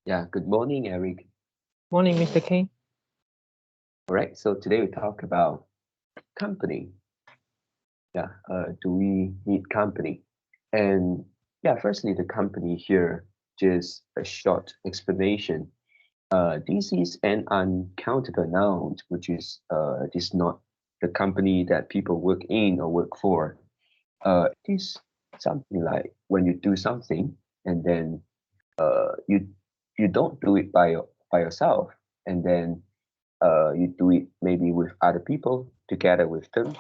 Yeah, good morning, Eric. Morning, Mr. K. All right, so today we talk about company. Yeah, do we need company? And yeah, firstly, the company here, just a short explanation. This is an uncountable noun, which is this not the company that people work in or work for. It is something like when you do something and then you don't do it by yourself, and then you do it maybe with other people together with them.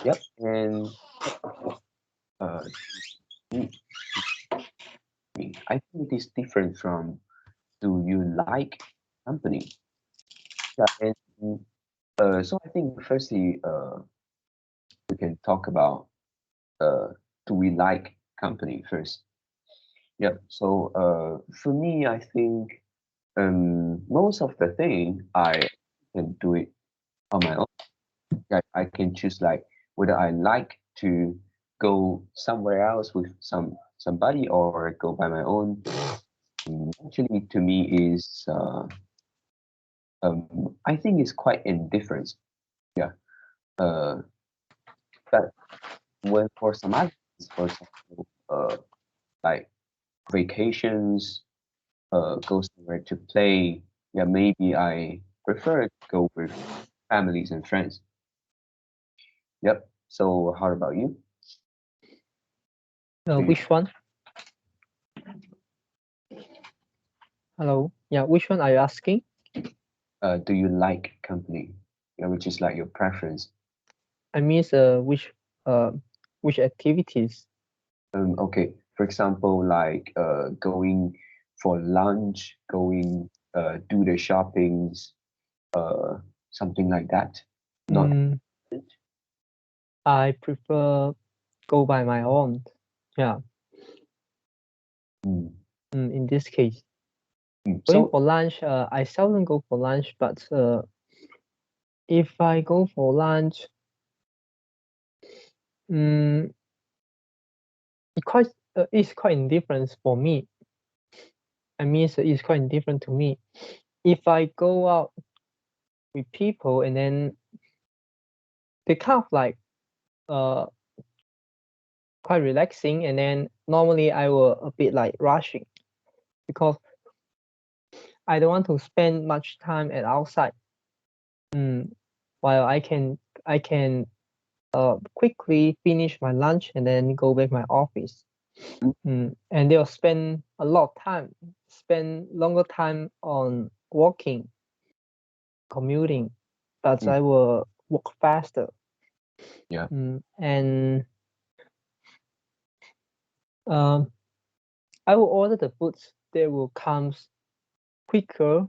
Yep. And uh, me, I think it is different from do you like company? Yeah. And so I think firstly, we can talk about uh, do we like company first? Yep. So for me, I think most of the thing I can do it on my own. I can choose like whether I like to go somewhere else with somebody or go by my own. Actually, to me is I think it's quite indifferent. Yeah. Uh, but when for some others, for example, like vacations, go somewhere to play. Yeah, maybe I prefer to go with families and friends. Yep. So how about you? Do you Which one? Hello. Yeah, which one are you asking? do you like company? Yeah, which is like your preference. I mean, uh which activities? Okay, for example, like going for lunch, going do the shoppings, uh, something like that. Not. Mm, I prefer go by my own. Yeah. Mm, In this case, going So, for lunch. I seldom go for lunch, but if I go for lunch, mm, it's quite indifferent for me. I mean, it's quite indifferent to me. If I go out with people and then they kind of like uh quite relaxing, and then normally I will a bit like rushing because I don't want to spend much time at outside. Mm, while I can quickly finish my lunch and then go back my office. And they'll spend a lot of time, spend longer time on walking, commuting, but mm, I will walk faster. yeah. And um, I will order the foods that will comes quicker,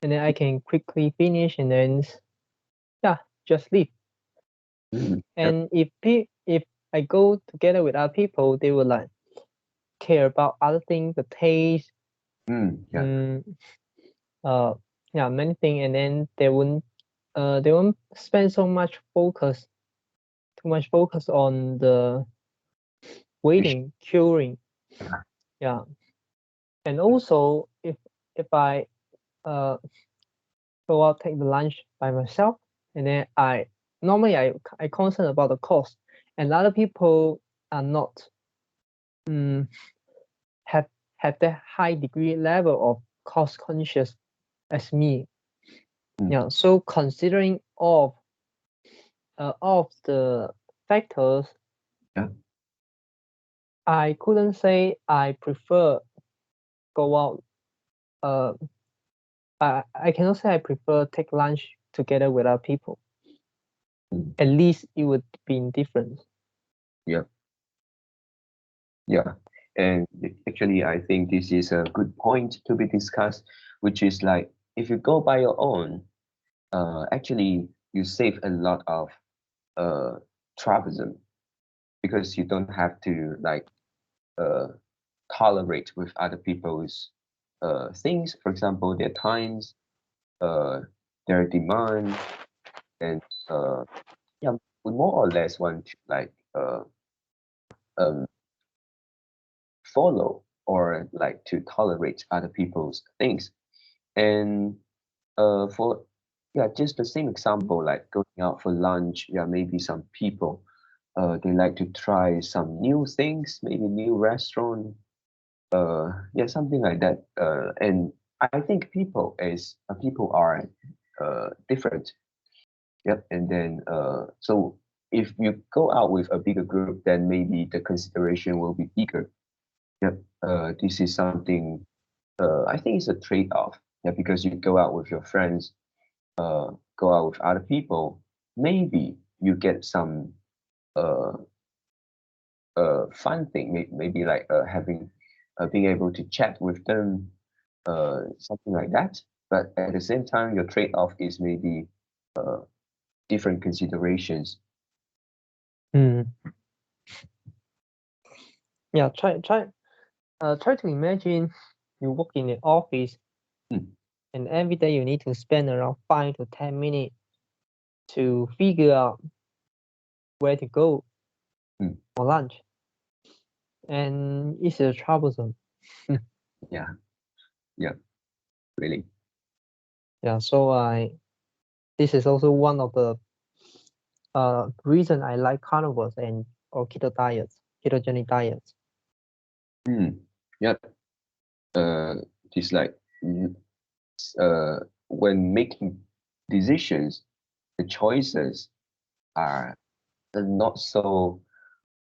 and then I can quickly finish and then yeah, just leave. Yeah. And if I go together with other people, they will like care about other things, the taste, Yeah. mm, uh, yeah, many things, and then they won't spend too much focus on the Which, waiting, queuing, yeah. And also, if I uh go out take the lunch by myself, and then I concerned about the cost, and other people are not mm, have have that high degree level of cost conscious as me. mm, Yeah. So considering all of the factors, yeah. I couldn't say I prefer go out. Uh, I cannot say I prefer take lunch together with other people. Mm, At least it would be indifferent. yeah. Yeah. And actually, I think this is a good point to be discussed, which is like if you go by your own, actually you save a lot of uh troublesome because you don't have to like uh tolerate with other people's things, for example, their times, uh their demand, and uh yeah, we more or less want to like um follow. or like to tolerate other people's things. And for yeah, just the same example, like going out for lunch. Yeah, maybe some people they like to try some new things, maybe new restaurant, yeah, something like that. And I think people are different. Yep. And then so if you go out with a bigger group, then maybe the consideration will be bigger. Yep. This is something I think it's a trade-off. Yeah, because you go out with your friends, go out with other people, maybe you get some uh fun thing, maybe like having being able to chat with them, something like that. But at the same time, your trade-off is maybe different considerations. Mm. Yeah, try to imagine you work in an office Mm, and every day you need to spend around 5 to 10 minutes to figure out where to go mm, for lunch, and it's troublesome. yeah, yeah, really. Yeah, so this is also one of the reason I like carnivores and or ketogenic diets. Mm, yep. Just like mm, uh, when making decisions, the choices are not so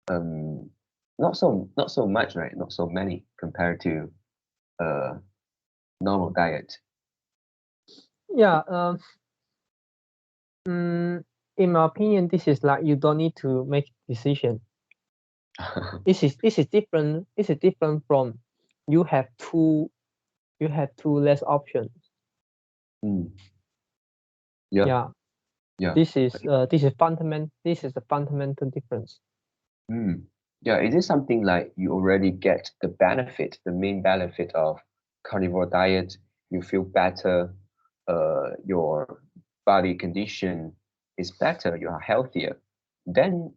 um not so much, right? Not so many compared to uh normal diet. Yeah, in my opinion, this is like you don't need to make decision. This is different. This is different from you have two less options. Mm, yeah, Yeah, yeah. this is the fundamental difference. Mm. Yeah, is it something like you already get the benefit, the main benefit of carnivore diet? You feel better, your body condition is better, you are healthier. Then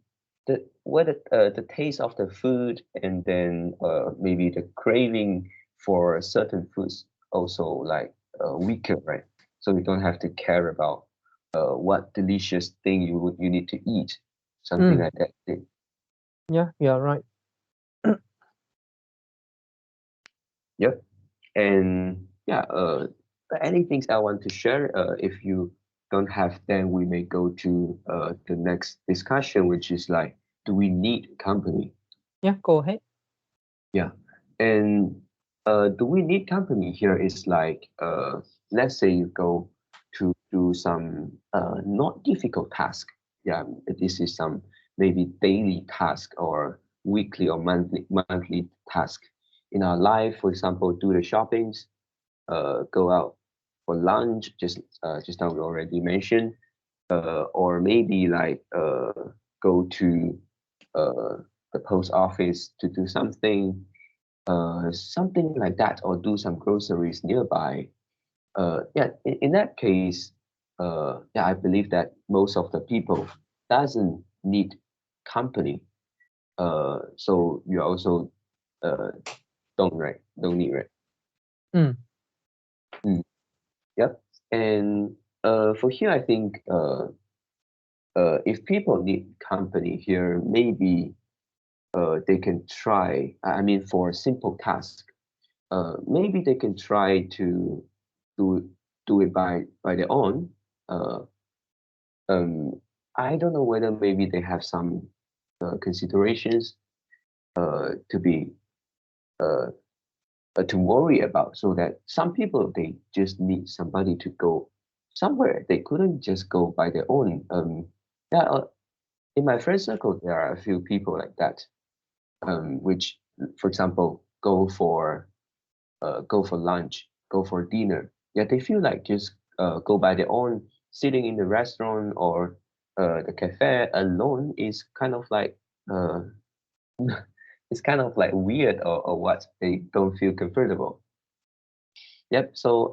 the taste of the food and then maybe the craving for certain foods also like weaker, right? So you don't have to care about what delicious thing you need to eat, something Mm, like that. yeah, you are right. Yep. And yeah, any things I want to share? If you don't have, then we may go to the next discussion, which is like, do we need company? Yeah, go ahead. Yeah. And do we need company here is like, let's say you go to do some not difficult task. Yeah, this is some maybe daily task or weekly or monthly task in our life. For example, do the shoppings, go out for lunch, just now we already mentioned, or maybe like go to uh, the post office to do something, something like that, or do some groceries nearby. Yeah, in that case, yeah, I believe that most of the people doesn't need company. So you also uh, don't need, right? Mm, Mm, yep. And for here, I think if people need company here, maybe they can try. I mean, for a simple task, maybe they can try to do do it by their own. Uh, um, I don't know whether maybe they have some considerations to be uh, to worry about, so that some people they just need somebody to go somewhere. They couldn't just go by their own. Yeah, in my friend circle, there are a few people like that, which, for example, go for lunch, go for dinner. Yeah, they feel like just go by their own, sitting in the restaurant or the cafe alone is kind of like uh, it's kind of like weird or what. They don't feel comfortable. Yep. So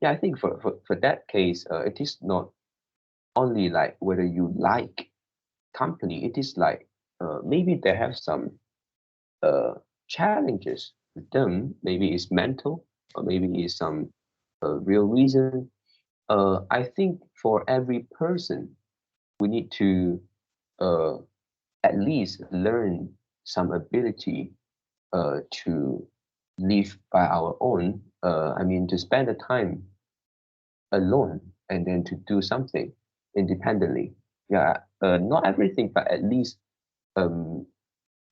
yeah, I think for that case, it is not only like whether you like company. It is like maybe they have some uh challenges. with them. Maybe it's mental, or maybe it's some real reason. I think for every person, we need to uh, at least learn some ability to live by our own. I mean, to spend the time alone and then to do something independently. Yeah, not everything, but at least um,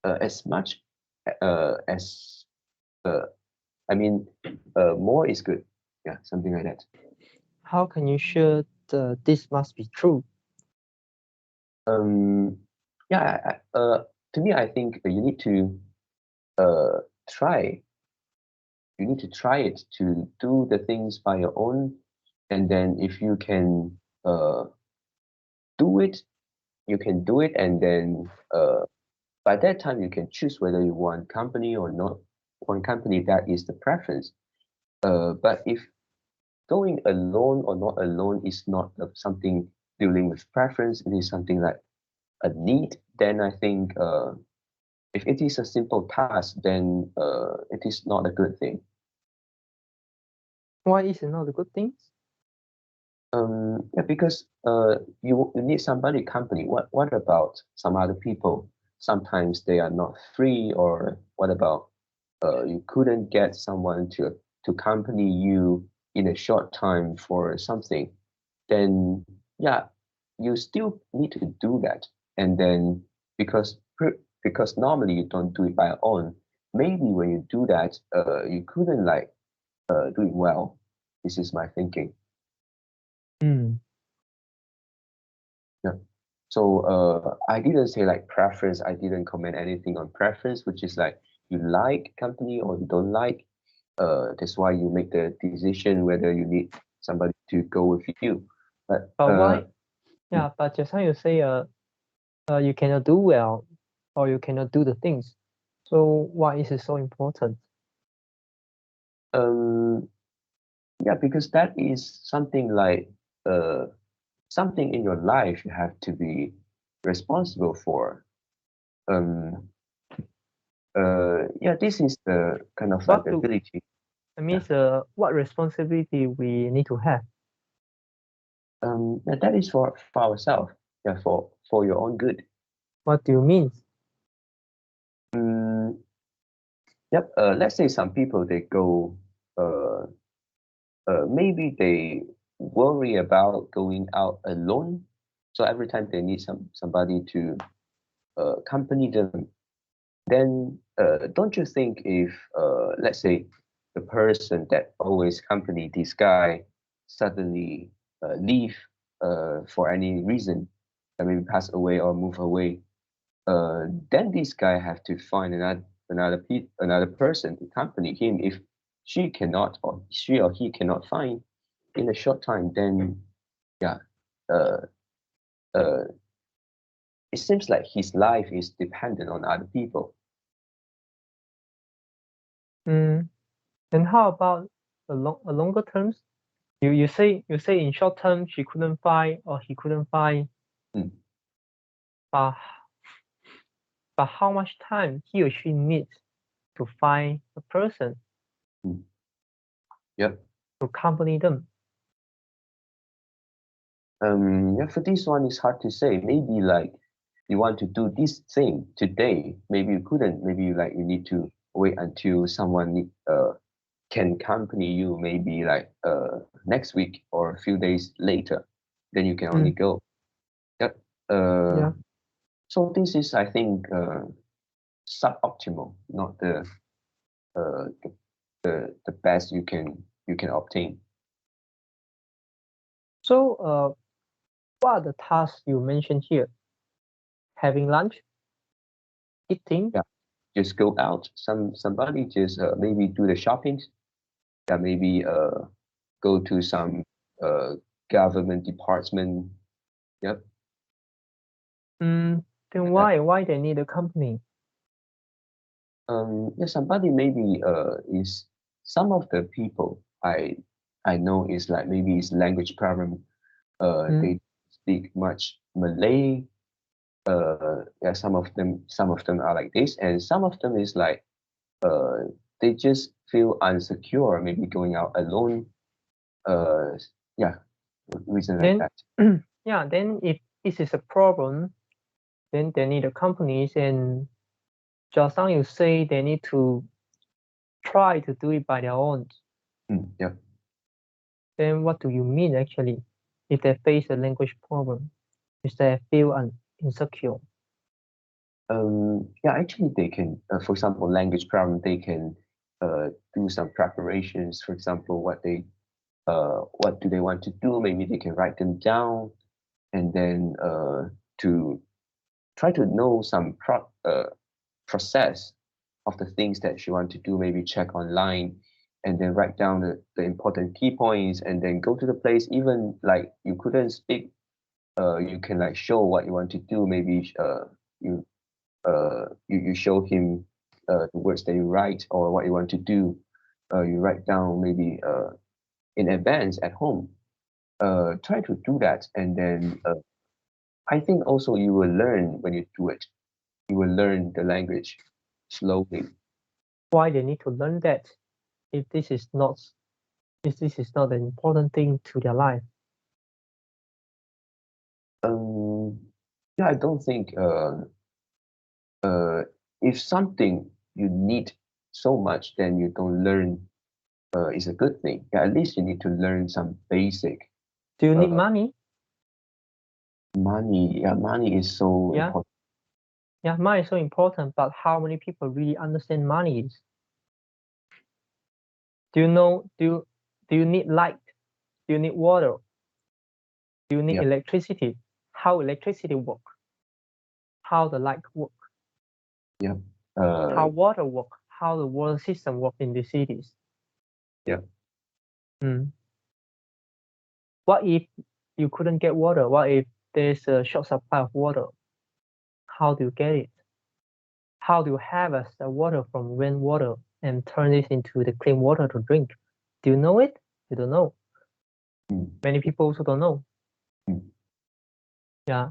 as much as uh, I mean, more is good. Yeah, something like that. How can you sure this must be true? Um, yeah, to me, I think you need to uh, try. You need to try it to do the things by your own, and then if you can do it, you can do it, and then by that time you can choose whether you want company or not want company. That is the preference. But if going alone or not alone is not something dealing with preference, it is something like a need, then I think if it is a simple task, then it is not a good thing. Why is it not a good thing? Yeah, because you need somebody company. What about some other people? Sometimes they are not free, or what about you couldn't get someone to accompany you in a short time for something? Then yeah, you still need to do that. And then because normally you don't do it by your own, maybe when you do that, you couldn't like do it well. This is my thinking. Mm. Yeah. So I didn't say like preference. I didn't comment anything on preference, which is like you like company or you don't like. That's why you make the decision whether you need somebody to go with you. But But why? Yeah, but just how you say you cannot do well or you cannot do the things. So why is it so important? um, yeah, because that is something like uh, something in your life you have to be responsible for. Um, yeah, this is the kind of like What the do ability. I Yeah. mean? What responsibility we need to have? Yeah, that is for ourselves. Yeah, for your own good. What do you mean? Mm, yep. Let's say some people they go. Uh, maybe they worry about going out alone. So every time they need somebody to accompany them, then don't you think if let's say the person that always accompany this guy suddenly leave for any reason, I mean pass away or move away, then this guy have to find another person to accompany him. If she cannot or she or he cannot find in a short time, then yeah, uh, uh, it seems like his life is dependent on other people. Mm. And how about a longer terms? You say in short term she couldn't find or he couldn't find, Mm, but but how much time he or she needs to find a person mm, yep. to accompany them? Yeah, for this one, it's hard to say. Maybe like you want to do this thing today, maybe you couldn't. Maybe you need to wait until someone can accompany you. Maybe like next week or a few days later, then you can only Mm. go. Yep. Uh, Yeah. so this is, I think, suboptimal, not uh the best you can obtain. So what are the tasks you mentioned here? Having lunch, eating. Yeah, just go out. Somebody just maybe do the shopping. Yeah, maybe go to some uh, government department. Yep. Mm. Then Like that. why they need a company? Yeah, somebody maybe is some of the people I know is like maybe it's language problem. Mm. They speak much Malay. Yeah, some of them are like this, and some of them is like they just feel insecure, maybe going out alone. Yeah, reason like Then that. yeah, then if this is a problem, then they need the companies, and just now you say they need to try to do it by their own. Yeah. Then what do you mean actually if they face a language problem? If they feel insecure? Yeah, actually they can, for example, language problem, they can do some preparations. For example, what do they want to do? Maybe they can write them down, and then to try to know some process of the things that she want to do. Maybe check online, and then write down the important key points, and then go to the place. Even like you couldn't speak, you can like show what you want to do. Maybe you you show him the words that you write or what you want to do. You write down maybe in advance at home. Try to do that, and then I think also you will learn when you do it. You will learn the language slowly. Why they need to learn that if this is not an important thing to their life? Yeah, I don't think if something you need so much, then you don't learn is a good thing. Yeah, at least you need to learn some basic Do you need uh, money? money. Yeah, money is so Yeah, important. yeah, money is so important, but how many people really understand money is? Do you know? Do you need light? Do you need water? Do you need Yeah, electricity? How electricity work? How the light work? yeah, How water work? How the water system work in the cities? yeah. Mm. What if you couldn't get water? What if there's a short supply of water? How do you get it? How do you harvest the water from rainwater and turn it into the clean water to drink? Do you know it? You don't know. Mm, Many people also don't know. mm, Yeah.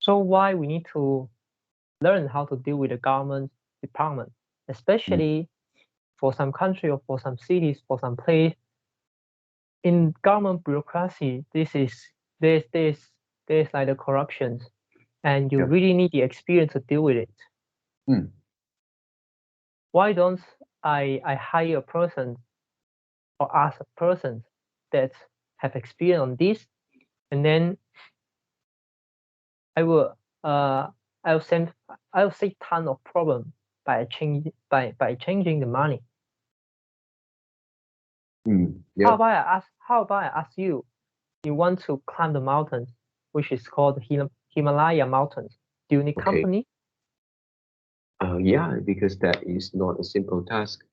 So why we need to learn how to deal with the government department, mm, especially for some country or for some cities, for some place. In government bureaucracy, there's like the corruptions, and you yeah. really need the experience to deal with it. Mm, Why don't I hire a person or ask a person that have experience on this, and then I will uh I'll send I'll save ton of problem by changing the money. yeah. How about I ask you, you want to climb the mountains, which is called the Himalaya mountains. Do you need Okay. company? Yeah, because that is not a simple task.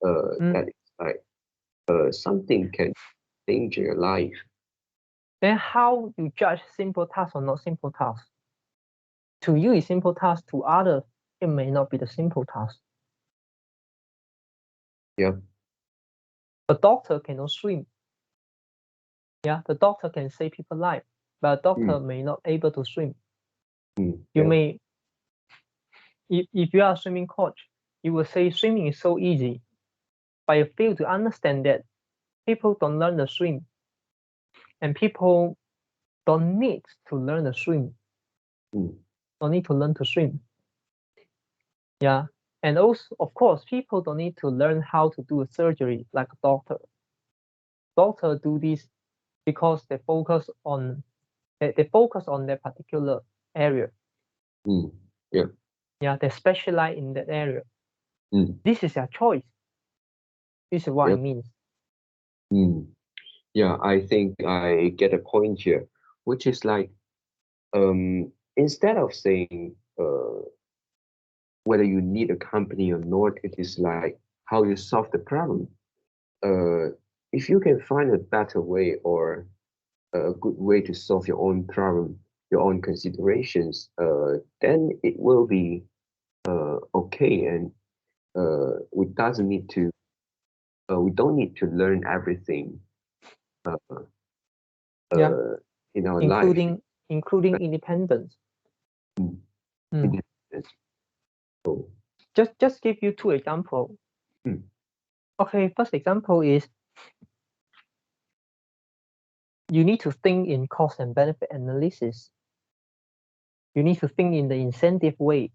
Mm. That is like something can change your life. Then how you judge simple task or not simple task? To you is simple task, to others it may not be the simple task. Yeah. A doctor cannot swim. Yeah, the doctor can save people's life, but a doctor Mm, may not able to swim. You yeah. may, if you are a swimming coach, you will say swimming is so easy, but you fail to understand that people don't learn to swim, and people don't need to learn to swim. Mm, Don't need to learn to swim. Yeah, and also, of course, people don't need to learn how to do a surgery like a doctor. Doctor do this because they focus on their particular area. yeah. Yeah, they specialize in that area. Mm, This is their choice. This is what yeah. it means. Mm. Yeah, I think I get a point here, which is like instead of saying whether you need a company or not, it is like how you solve the problem. Uh, if you can find a better way or a good way to solve your own problem, your own considerations, then it will be okay, and we don't need to learn everything uh, Yeah, uh, in our life. including independence. Mm, Mm. independence. So, Just give you two examples. Okay, first example is you need to think in cost and benefit analysis. You need to think in the incentive way.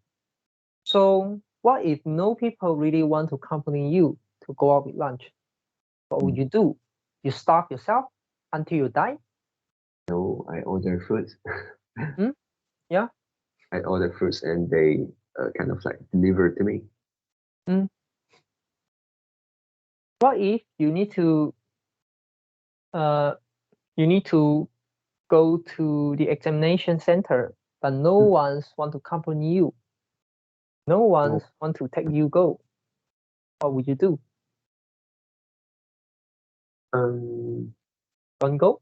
So what if no people really want to accompany you to go out with lunch? What would you do? You starve yourself until you die? No, I order food. Yeah. I order fruits and they kind of like deliver to me. What if you need to go to the examination center, but no one's want to accompany you? No one's want to take you go. What would you do? Don't go?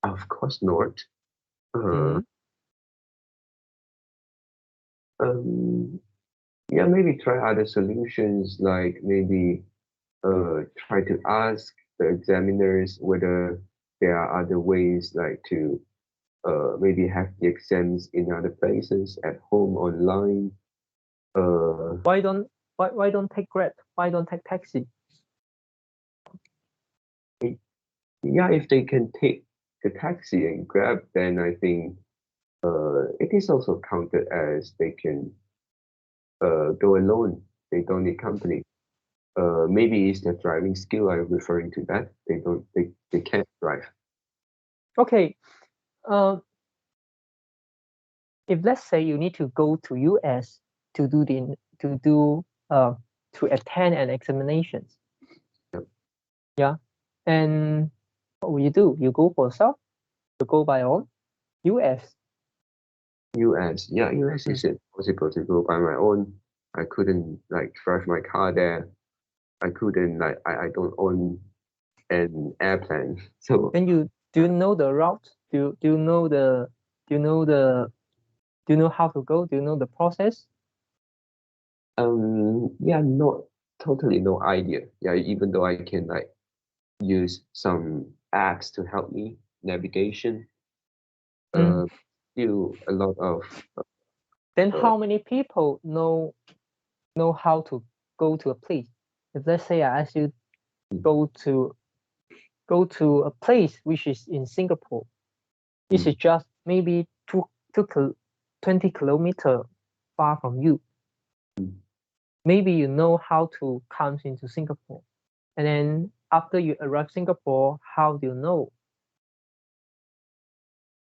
Of course not. Yeah, maybe try other solutions, like maybe try to ask the examiners whether there are other ways, like to maybe have the exams in other places, at home, online. Why don't take Grab? Why don't take taxi? Yeah, if they can take the taxi and Grab, then I think it is also counted as they can go alone. They don't need company. Maybe it's the driving skill I'm referring to that. They can't drive. Okay. If let's say you need to go to US to attend an examinations. Yep. Yeah. And what will you do? You go for yourself? You go by your own? US. Yeah, US is it possible to go by my own. I couldn't like drive my car there. I couldn't like I don't own an airplane. So Then do you know the route? Do you know how to go? Do you know the process? yeah, not totally no idea. Yeah, even though I can like use some apps to help me navigation. Still a lot of then how many people know how to go to a place? If let's say I ask you go to a place which is in Singapore, this is just maybe 20 kilometers far from you. Maybe you know how to come into Singapore, and then after you arrive Singapore, how do you know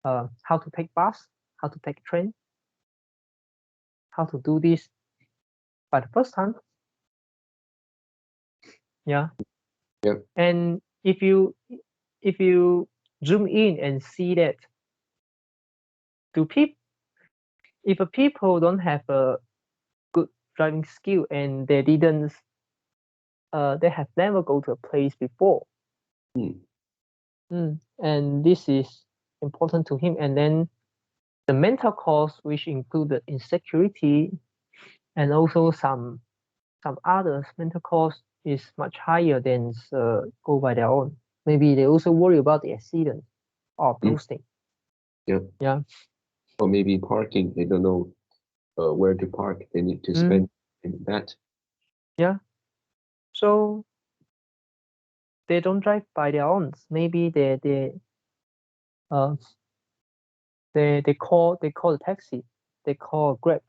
how to take bus, how to take train, how to do this by the first time? Yeah. Yep. And if you zoom in and see that if a people don't have a good driving skill and they have never go to a place before, and this is important to him, and then the mental cost, which included insecurity and also some others mental cost, is much higher than go by their own. Maybe they also worry about the accident or those things. Yeah. Or maybe parking. They don't know where to park. They need to spend in that. Yeah. So they don't drive by their own. Maybe they call the taxi. They call Grab.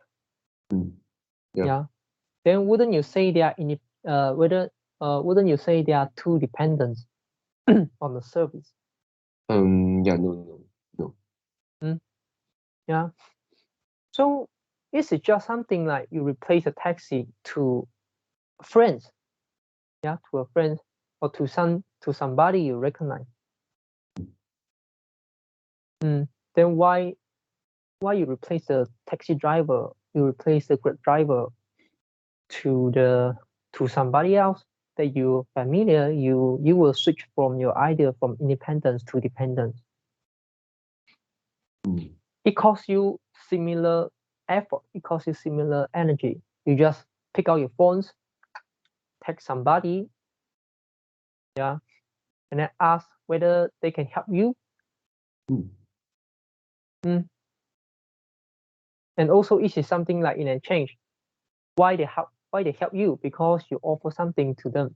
Yeah. Then wouldn't you say they are wouldn't you say they are too dependent on the service? Yeah. No. Yeah. So is it just something like you replace a taxi to friends? Yeah, to a friend or to somebody you recognize. Then why you replace the taxi driver? You replace the Grab driver to somebody else that you familiar. You will switch from your idea from independence to dependence. It costs you similar effort. It costs you similar energy. You just pick out your phones, text somebody, yeah, and then ask whether they can help you. And also, it is something like in exchange. Why they help? they help you? Because you offer something to them.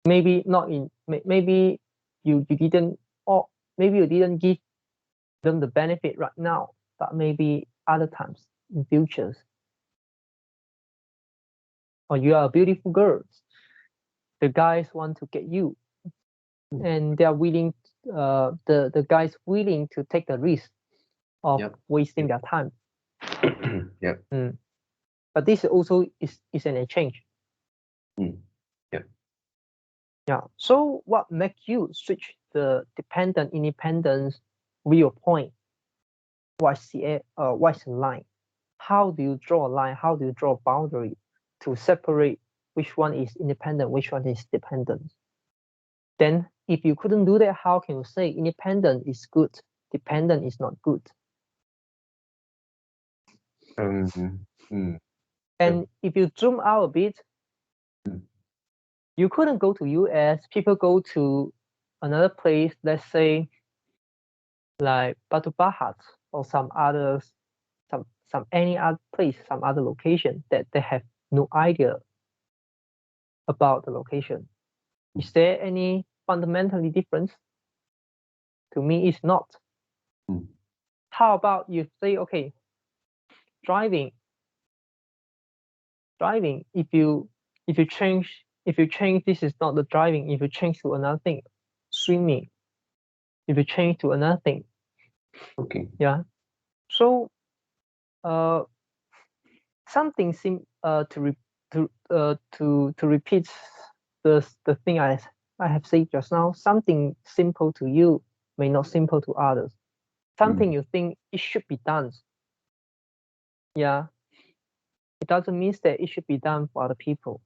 Maybe not in maybe you didn't, or maybe you didn't give them the benefit right now, but maybe other times in futures. Or you are a beautiful girl, the guys want to get you, and they are willing, the guys willing to take the risk of wasting their time. But this also is an exchange. So what makes you switch the dependent independence real point? What's the line? How do you draw a line? How do you draw a boundary to separate which one is independent, which one is dependent? Then if you couldn't do that, how can you say independent is good, dependent is not good? And if you zoom out a bit, you couldn't go to US, people go to another place, let's say like Batu Pahat or some others, some any other place, some other location that they have no idea about the location. Is there any fundamentally difference? To me, it's not. How about you say, okay, driving, if you change, this is not the driving, if you change to another thing, swimming, if you change to another thing. So something to repeat the thing I have said just now. Something simple to you may not simple to others. Something you think it should be done, it doesn't mean that it should be done for other people.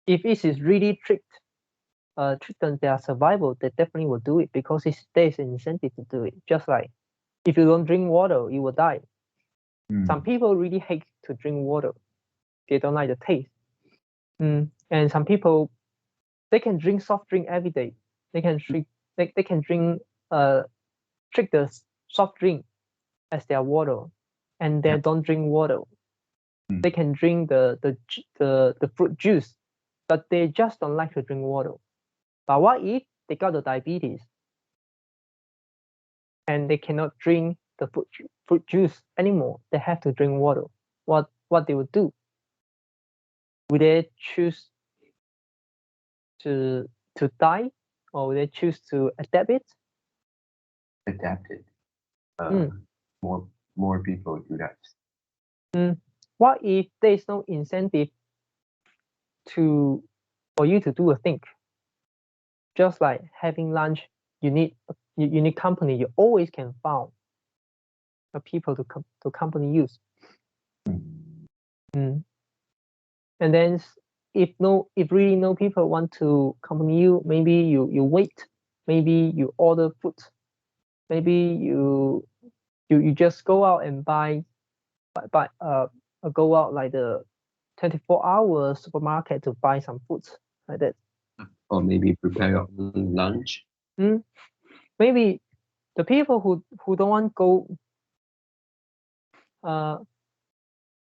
If it is really threaten their survival, they definitely will do it because there's an incentive to do it. Just like if you don't drink water, you will die. Some people really hate to drink water. They don't like the taste. And some people, they can drink soft drink every day. They can drink drink the soft drink as their water, and they don't drink water. They can drink the fruit juice, but they just don't like to drink water. But what if they got the diabetes and they cannot drink the fruit juice anymore? They have to drink water. What they would do? Would they choose to die, or would they choose to adapt it? Adapt it. More people do that. What if there is no incentive for you to do a thing? Just like having lunch, you need company. You always can find people to company use. And then if really no people want to accompany you, maybe you wait, maybe you order food, maybe you just go out and go out like the 24-hour supermarket to buy some food like that. Or maybe prepare your own lunch. Maybe the people who don't want go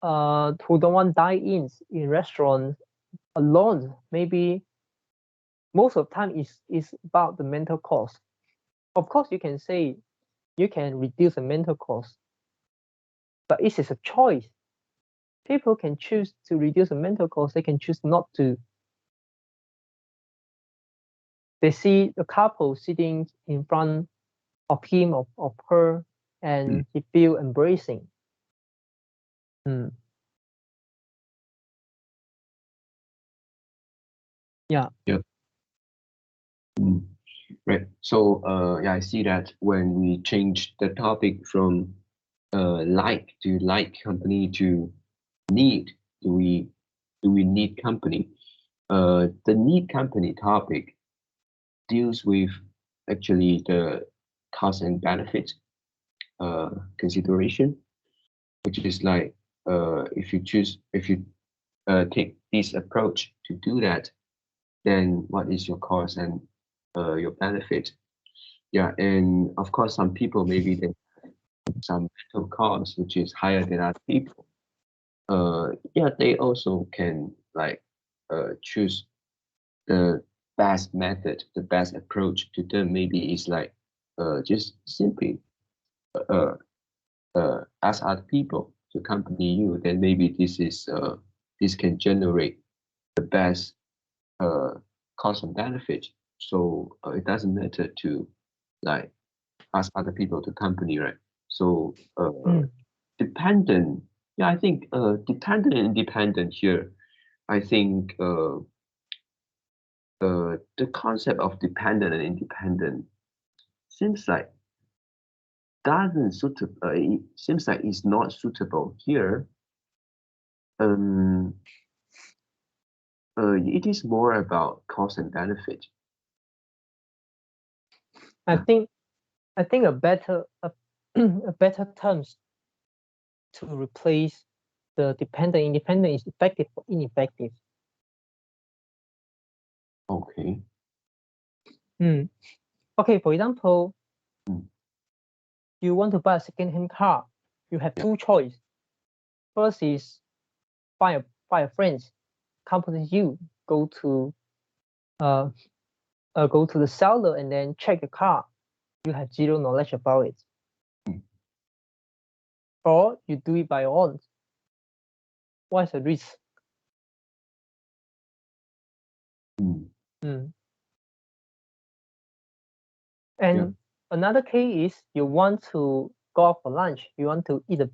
who don't want dine in restaurants alone, maybe most of the time is about the mental cost. Of course, you can say you can reduce the mental cost, but it is a choice. People can choose to reduce the mental cost. They can choose not to. They see the couple sitting in front of him or of her, and he feel embracing. Right. So I see that when we change the topic from like company to need, do we need company? The need company topic deals with actually the cost and benefit consideration, which is like if you take this approach to do that, then what is your cost and your benefit? And of course some people maybe they some mental cost which is higher than other people, yeah, they also can like choose the best method, the best approach to them. Maybe is like just simply uh, ask other people to accompany you. Then maybe this can generate the best cost and benefit. So it doesn't matter to like ask other people to accompany, right? So dependent, yeah, I think dependent and independent here. I think the concept of dependent and independent seems like doesn't suitable. It seems like it's not suitable here. Um, it is more about cost and benefit. I think a better a better terms to replace the dependent independent is effective or ineffective. Okay. Okay, for example, Mm. you want to buy a second-hand car. You have Yeah. two choices. First is buy a friend, accompany you, go to the seller and then check the car. You have zero knowledge about it. Mm. Or you do it by your own. What's the risk? Mm. And another case is you want to go out for lunch. You want to eat the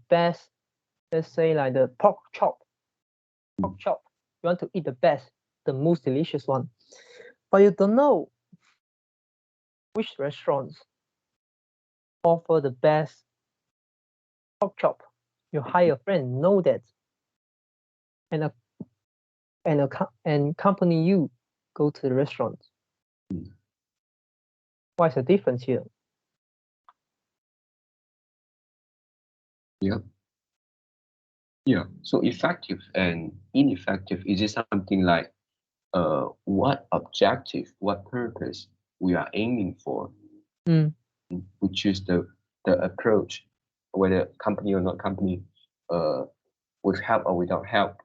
best, let's say like the pork chop. You want to eat the best, the most delicious one. But you don't know which restaurants offer the best pork chop. You hire a friend, know that, and accompany you go to the restaurant. What's the difference here? Yeah. Yeah. So effective and ineffective, is it something like what objective, what purpose we are aiming for? We choose the approach, whether company or not company, with help or without help,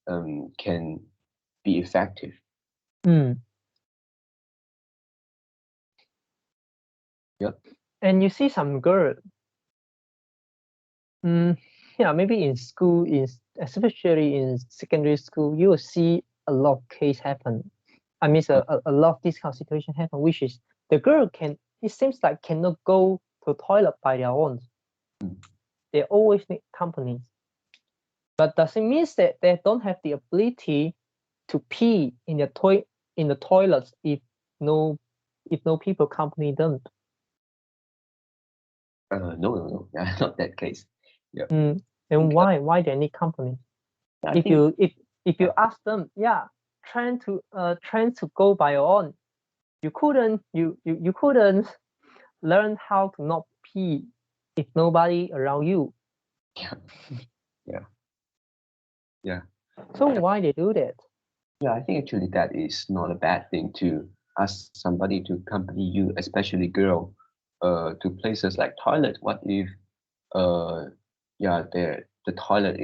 can be effective. Yep. And you see some girl, yeah, maybe in school, especially in secondary school, you will see a lot of case happen. I mean, a lot of this kind of situation happen, which is the girl it seems like cannot go to toilet by their own. They always need company. But does it mean that they don't have the ability to pee in the toilets if no people accompany them? No, yeah, not that case. Yeah. And why they need company? If you ask them, yeah, trying to go by your own, you couldn't learn how to not pee if nobody around you. Yeah. So why they do that? Yeah, I think actually that is not a bad thing to ask somebody to accompany you, especially girl, to places like toilet. What if the toilet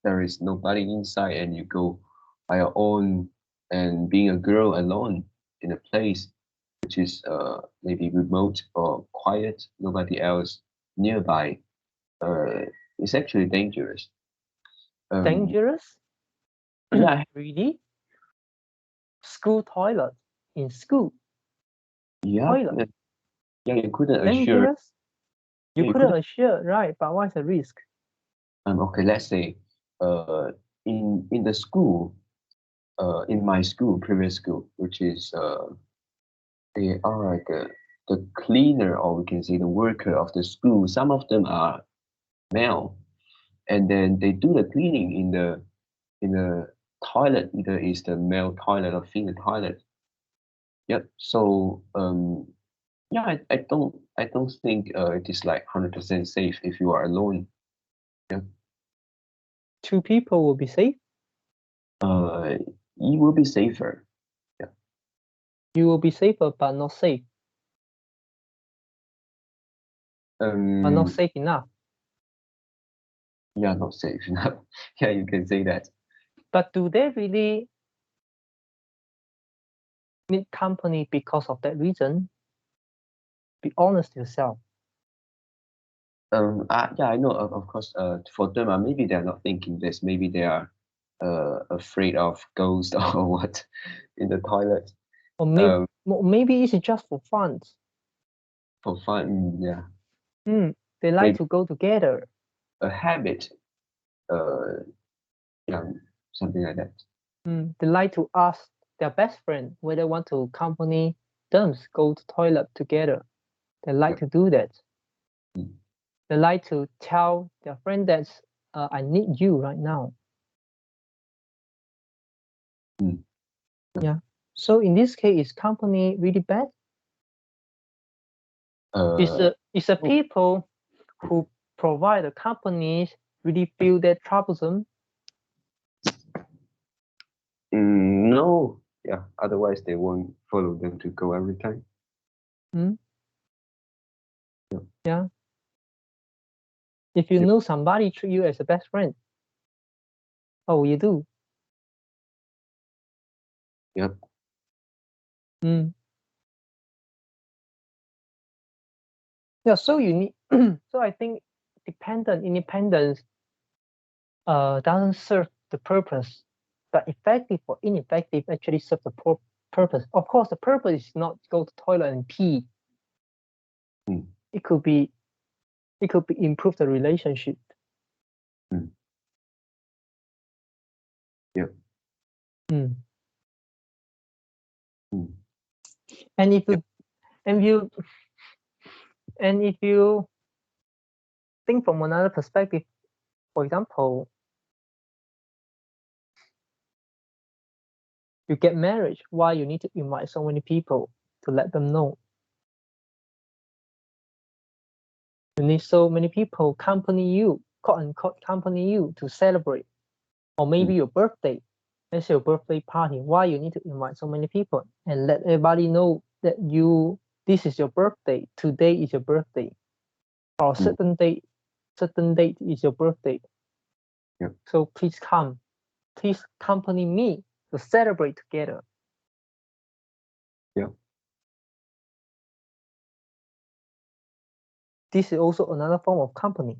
there is nobody inside and you go by your own, and being a girl alone in a place which is maybe remote or quiet, nobody else nearby, it's actually dangerous. Dangerous? Yeah. Really? School toilet in school? Yeah. Toilet? Yeah, you couldn't assure. Dangerous? You couldn't assure, right? But what's the risk? Okay, let's say in the school, in my school, previous school, which is they are like the cleaner, or we can say the worker of the school. Some of them are male, and then they do the cleaning in the toilet. Either is the male toilet or female toilet. Yep. So yeah, I don't think it is like 100% safe if you are alone. Yeah. Two people will be safe. You will be safer. Yeah. You will be safer, but not safe. are not Um, safe enough. yeah, not safe enough. Yeah, you can say that. But do they really need company because of that reason? Be honest yourself. Yeah, I know. Of course. For them, maybe they're not thinking this. Maybe they are, afraid of ghosts or what, in the toilet. Or Um, maybe it's just for fun. for fun. Yeah, They like maybe to go together. a habit. Uh, yeah, something like that. They like to ask their best friend whether they want to accompany them go to toilet together. They like Yep. to do that. Mm. They like to tell their friend that I need you right now. Mm. Yeah. So in this case, is company really bad? Is a Oh, people who provide the companies really feel that troublesome? no. Yeah. Otherwise, they won't follow them to go every time. Hmm? Yep. Yeah. If you Yep. know somebody treat you as a best friend, oh, you do. Yep. Mm. Yeah. So you need. So I think independence doesn't serve the purpose, but effective or ineffective actually serve the purpose. Of course, the purpose is not go to toilet and pee. Mm. It could be improve the relationship. Mm. Yep. Mm. Mm. And if Yep. you and you and if you think from another perspective, for example, you get married, why you need to invite so many people to let them know? You need so many people accompany you, quote unquote, accompany you to celebrate, or maybe Mm. your birthday. Let's say your birthday party. Why you need to invite so many people and let everybody know that this is your birthday. Today is your birthday, or Mm. certain date is your birthday. Yep. So please come, please accompany me to celebrate together. Yep. This is also another form of company,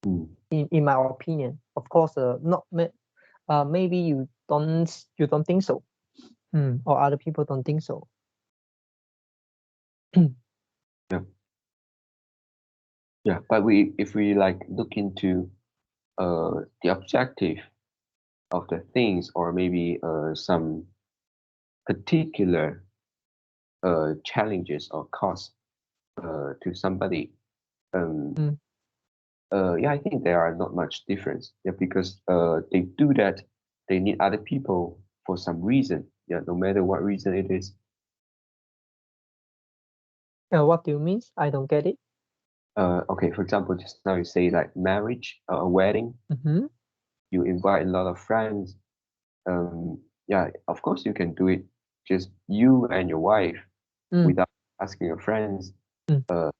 Mm. in my opinion. Of course, not maybe you don't think so, or other people don't think so. Yep. Yeah. But if we like look into the objective of the things, or maybe some particular challenges or costs to somebody, um, Mm, yeah, I think there are not much difference. Yeah, because they do that, they need other people for some reason. Yeah, no matter what reason it is. what do you mean? I don't get it. Okay, for example, just now you say like marriage, a wedding, Mm-hmm. you invite a lot of friends. Yeah, of course you can do it just you and your wife Mm, without asking your friends. mm, Uh,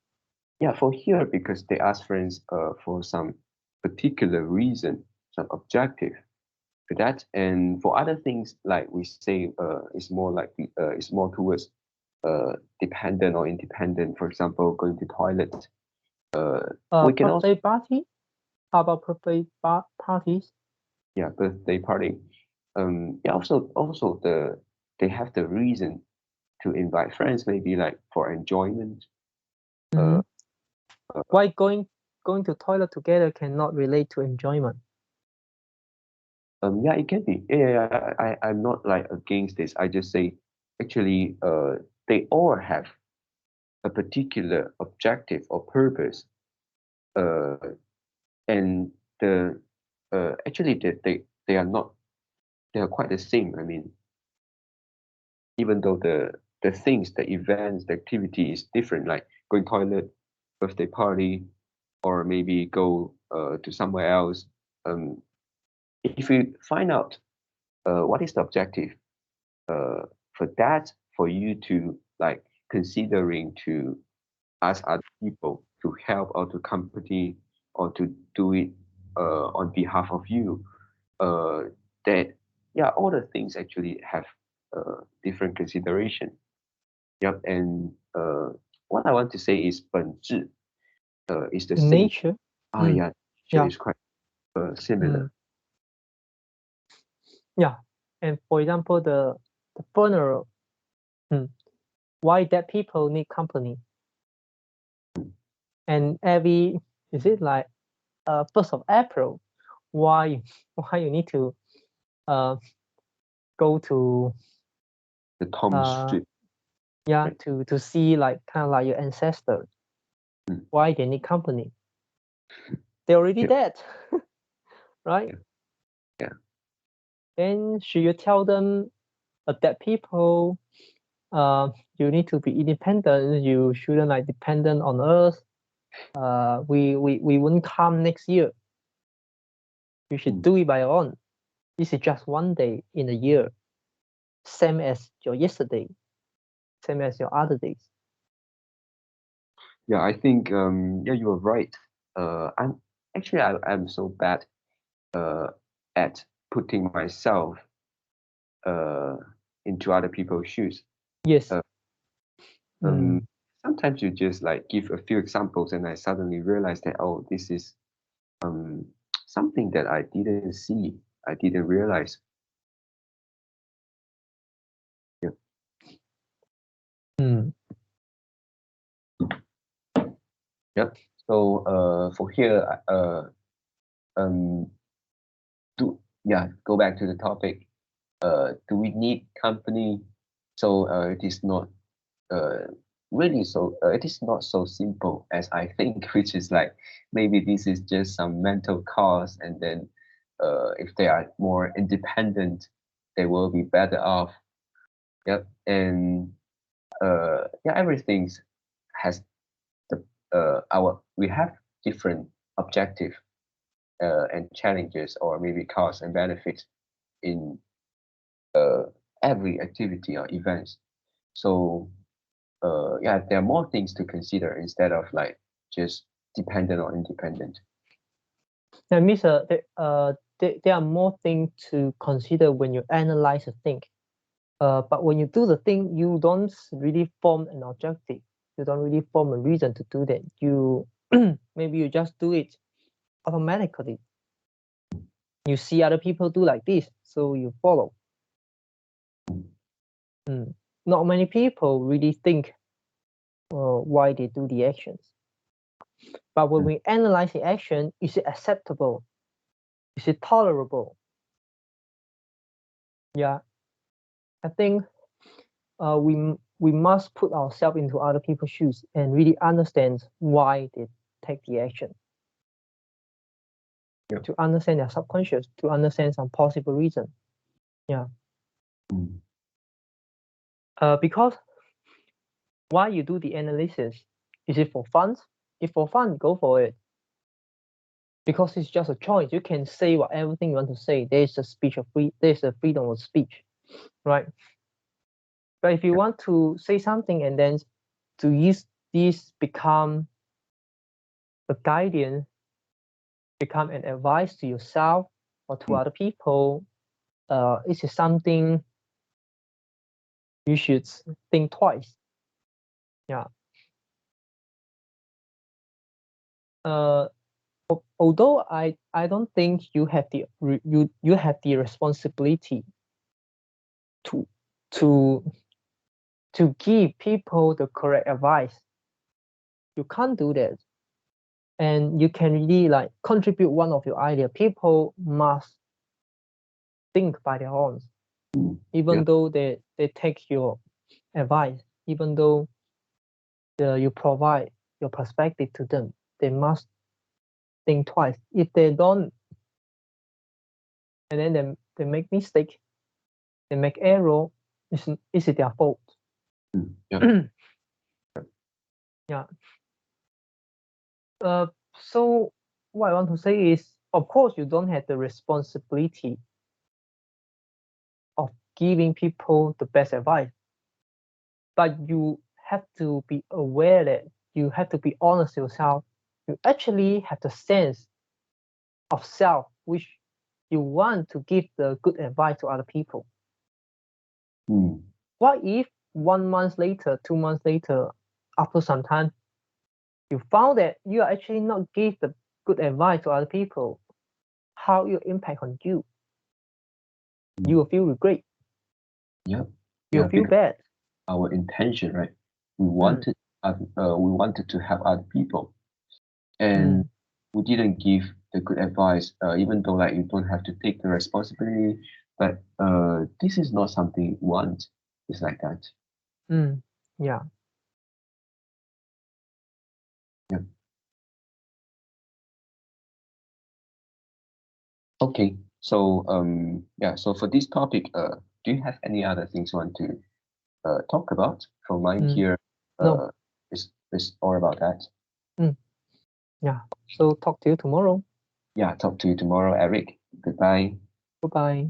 yeah, for here, because they ask friends for some particular reason, some objective to that. And for other things, like we say, it's more like it's more towards dependent or independent. For example, going to toilet. We can also, birthday party? How about birthday parties? yeah, birthday party. Yeah, also they have the reason to invite friends, maybe like for enjoyment. Mm-hmm. Uh, uh, Why going to toilet together cannot relate to enjoyment? yeah, it can be. Yeah, I'm not like against this. I just say actually, they all have a particular objective or purpose. Uh, and the actually they are not, they are quite the same. I mean, even though the things, the events, the activity is different, like going toilet, birthday party, or maybe go to somewhere else. Um, if you find out what is the objective uh, for that, for you to like considering to ask other people to help or to accompany or to do it on behalf of you. That yeah, all the things actually have different consideration. Yep, and what I want to say is 本质 is the same. Nature. Yeah, Yeah. is quite similar. Yeah, and for example, the funeral. Why dead people need company? And every is it like 1st of April? Why you need to go to The Tom Street. yeah, right. to see like kind of like your ancestors. Why they need company? They're already dead, right? Yeah. Then should you tell them dead people you need to be independent, you shouldn't like dependent on us, we won't come next year, you should do it by your own, this is just one day in a year, same as your yesterday, same as your other days. Yeah, I think yeah, you are right. I'm so bad at putting myself into other people's shoes. Yes. Sometimes you just like give a few examples and I suddenly realize that, oh, this is something that I didn't see, I didn't realize. Yeah. Yep. So for here, go back to the topic. Do we need company? So it is not really so. It is not so simple as I think, which is like maybe this is just some mental cause, and then if they are more independent, they will be better off. Yep. And yeah, everything has the we have different objective and challenges, or maybe costs and benefits in every activity or events. So yeah, there are more things to consider instead of like just dependent or independent. That means there are more things to consider when you analyze a thing. But when you do the thing, you don't really form an objective. You don't really form a reason to do that. You maybe you just do it automatically. You see other people do like this, so you follow. Not many people really think why they do the actions. But when we analyze the action, is it acceptable? Is it tolerable? Yeah, I think we must put ourselves into other people's shoes and really understand why they take the action. Yeah. To understand their subconscious, to understand some possible reason. Yeah. Because why you do the analysis? Is it for fun? If for fun, go for it. Because it's just a choice. You can say whatever thing you want to say. There's a freedom of speech, right? But if you want to say something and then to use this become a guidance, become an advice to yourself or to other people, it is something you should think twice. Yeah. Although I don't think you have the responsibility to give people the correct advice. You can't do that, and you can really like contribute one of your idea. People must think by their own, even though they take your advice, even though you provide your perspective to them, they must think twice. If they don't, and then they make mistake, they make error, is it their fault? Yeah. Yeah. So what I want to say is, of course, you don't have the responsibility of giving people the best advice, but you have to be aware that you have to be honest yourself. You actually have the sense of self, which you want to give the good advice to other people. What if 1 month later, 2 months later, after some time, you found that you are actually not give the good advice to other people? How it will impact on you? You will feel regret. Yeah. You will feel bad. Our intention, right? We wanted to help other people, and we didn't give the good advice, even though like you don't have to take the responsibility. But this is not something you want. It's like that. Yeah. Yeah. Okay. So so for this topic, do you have any other things you want to talk about? From mine here, no. It's all about that. Yeah. So talk to you tomorrow. Yeah, talk to you tomorrow, Eric. Goodbye. Goodbye.